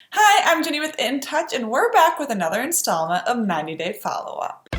Hi, I'm Jenny with InTouch, and we're back with another installment of 90 Day Follow-Up.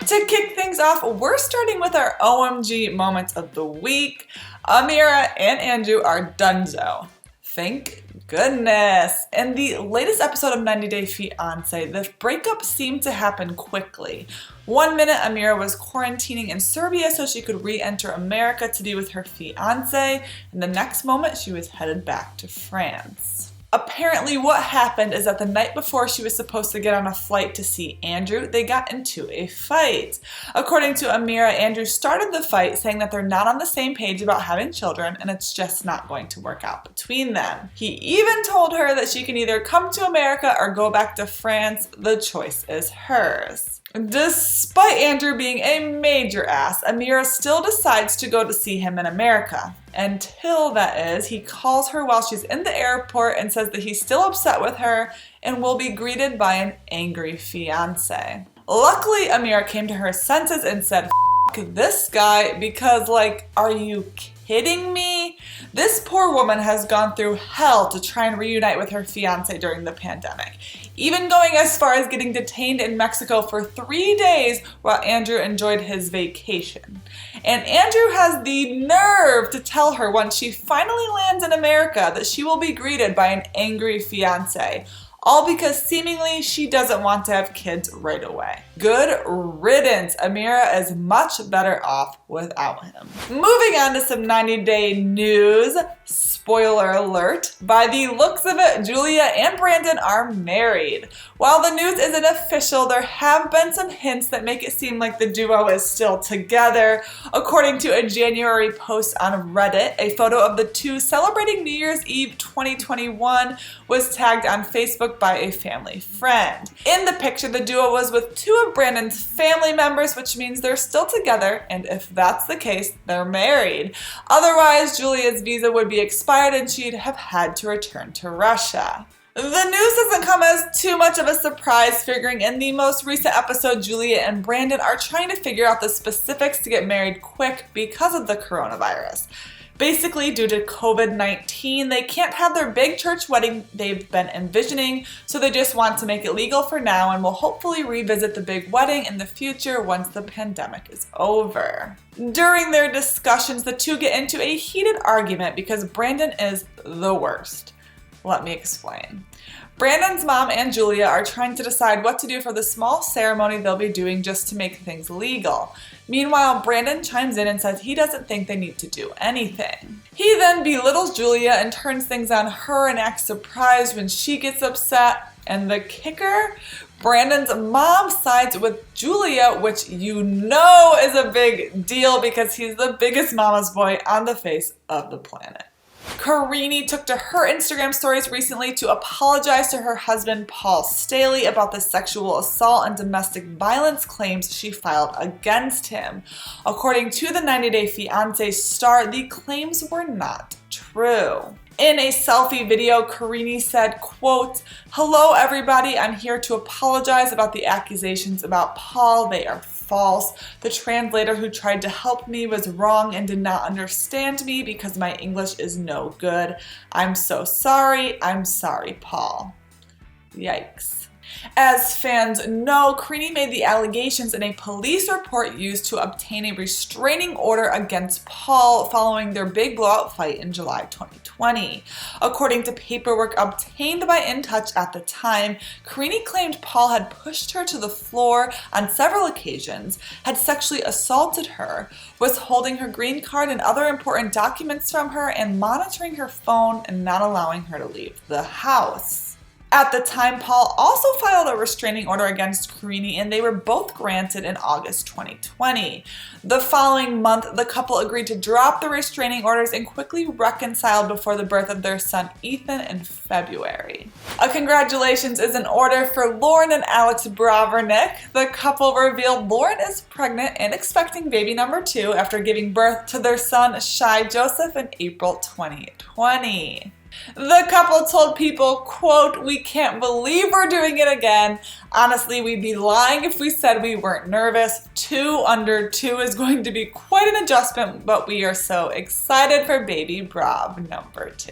To kick things off, we're starting with our OMG moments of the week. Amira and Andrew are donezo. Thank goodness. In the latest episode of 90 Day Fiance, the breakup seemed to happen quickly. One minute, Amira was quarantining in Serbia so she could re-enter America to be with her fiance, and the next moment she was headed back to France. Apparently what happened is that the night before she was supposed to get on a flight to see Andrew, they got into a fight. According to Amira, Andrew started the fight saying that they're not on the same page about having children and it's just not going to work out between them. He even told her that she can either come to America or go back to France. The choice is hers. Despite Andrew being a major ass, Amira still decides to go to see him in America. Until, that is, he calls her while she's in the airport and says that he's still upset with her and will be greeted by an angry fiance. Luckily, Amira came to her senses and said, "F this guy," because, are you kidding me? This poor woman has gone through hell to try and reunite with her fiance during the pandemic, even going as far as getting detained in Mexico for 3 days while Andrew enjoyed his vacation. And Andrew has the nerve to tell her once she finally lands in America that she will be greeted by an angry fiance. All because seemingly she doesn't want to have kids right away. Good riddance. Amira is much better off without him. Moving on to some 90-day news. Spoiler alert. By the looks of it, Julia and Brandon are married. While the news isn't official, there have been some hints that make it seem like the duo is still together. According to a January post on Reddit, a photo of the two celebrating New Year's Eve 2021 was tagged on Facebook by a family friend. In the picture, the duo was with two of Brandon's family members, which means they're still together, and if that's the case, they're married. Otherwise, Julia's visa would be expired and she'd have had to return to Russia. The news doesn't come as too much of a surprise, figuring in the most recent episode, Julia and Brandon are trying to figure out the specifics to get married quick because of the coronavirus. Basically, due to COVID-19, they can't have their big church wedding they've been envisioning, so they just want to make it legal for now and will hopefully revisit the big wedding in the future once the pandemic is over. During their discussions, the two get into a heated argument because Brandon is the worst. Let me explain. Brandon's mom and Julia are trying to decide what to do for the small ceremony they'll be doing just to make things legal. Meanwhile, Brandon chimes in and says he doesn't think they need to do anything. He then belittles Julia and turns things on her and acts surprised when she gets upset. And the kicker? Brandon's mom sides with Julia, which you know is a big deal because he's the biggest mama's boy on the face of the planet. Carini took to her Instagram stories recently to apologize to her husband Paul Staley about the sexual assault and domestic violence claims she filed against him. According to the 90 Day Fiance star, the claims were not true. In a selfie video, Carini said, quote, "Hello everybody, I'm here to apologize about the accusations about Paul. They are false. The translator who tried to help me was wrong and did not understand me because my English is no good. I'm so sorry. I'm sorry, Paul." Yikes. As fans know, Carini made the allegations in a police report used to obtain a restraining order against Paul following their big blowout fight in July 2020. According to paperwork obtained by InTouch at the time, Carini claimed Paul had pushed her to the floor on several occasions, had sexually assaulted her, was holding her green card and other important documents from her, and monitoring her phone and not allowing her to leave the house. At the time, Paul also filed a restraining order against Carini, and they were both granted in August 2020. The following month, the couple agreed to drop the restraining orders and quickly reconciled before the birth of their son Ethan in February. A congratulations is in order for Lauren and Alex Bravernick. The couple revealed Lauren is pregnant and expecting baby number 2 after giving birth to their son Shai Joseph in April 2020. The couple told People, quote, "We can't believe we're doing it again. Honestly, we'd be lying if we said we weren't nervous. 2 under 2 is going to be quite an adjustment, but we are so excited for baby Brav number 2.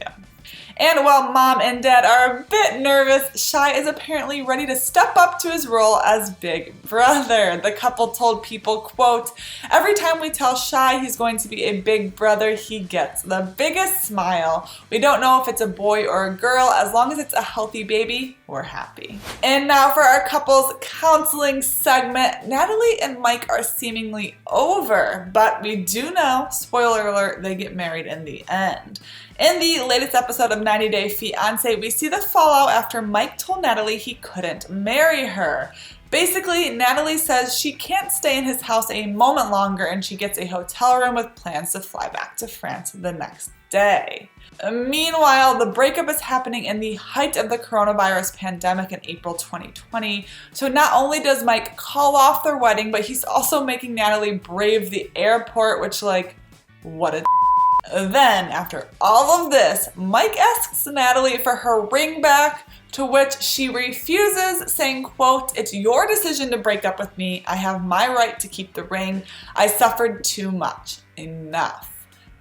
And while Mom and Dad are a bit nervous, Shai is apparently ready to step up to his role as big brother. The couple told People, quote, "Every time we tell Shai he's going to be a big brother, he gets the biggest smile. We don't know if it's a boy or a girl. As long as it's a healthy baby, we're happy." And now for our couples counseling segment. Natalie and Mike are seemingly over, but we do know, spoiler alert, they get married in the end. In the latest episode of 90 Day Fiance, we see the fallout after Mike told Natalie he couldn't marry her. Basically, Natalie says she can't stay in his house a moment longer and she gets a hotel room with plans to fly back to France the next day. Meanwhile, the breakup is happening in the height of the coronavirus pandemic in April 2020. So not only does Mike call off their wedding, but he's also making Natalie brave the airport, which, like, what a Then, after all of this, Mike asks Natalie for her ring back, to which she refuses, saying, quote, "It's your decision to break up with me. I have my right to keep the ring. I suffered too much. Enough."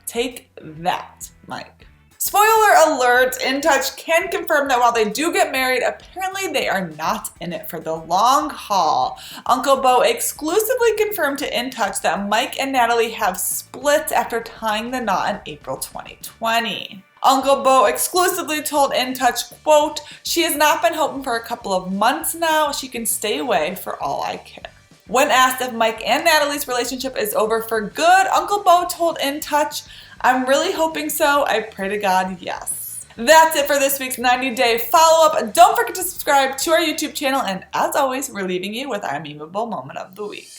Take that, Mike. Spoiler alert, InTouch can confirm that while they do get married, apparently they are not in it for the long haul. Uncle Beau exclusively confirmed to InTouch that Mike and Natalie have split after tying the knot in April 2020. Uncle Beau exclusively told InTouch, quote, "She has not been home for a couple of months now. She can stay away for all I care." When asked if Mike and Natalie's relationship is over for good, Uncle Beau told InTouch, "I'm really hoping so. I pray to God, yes." That's it for this week's 90-day follow-up. Don't forget to subscribe to our YouTube channel, and as always, we're leaving you with our memeable moment of the week.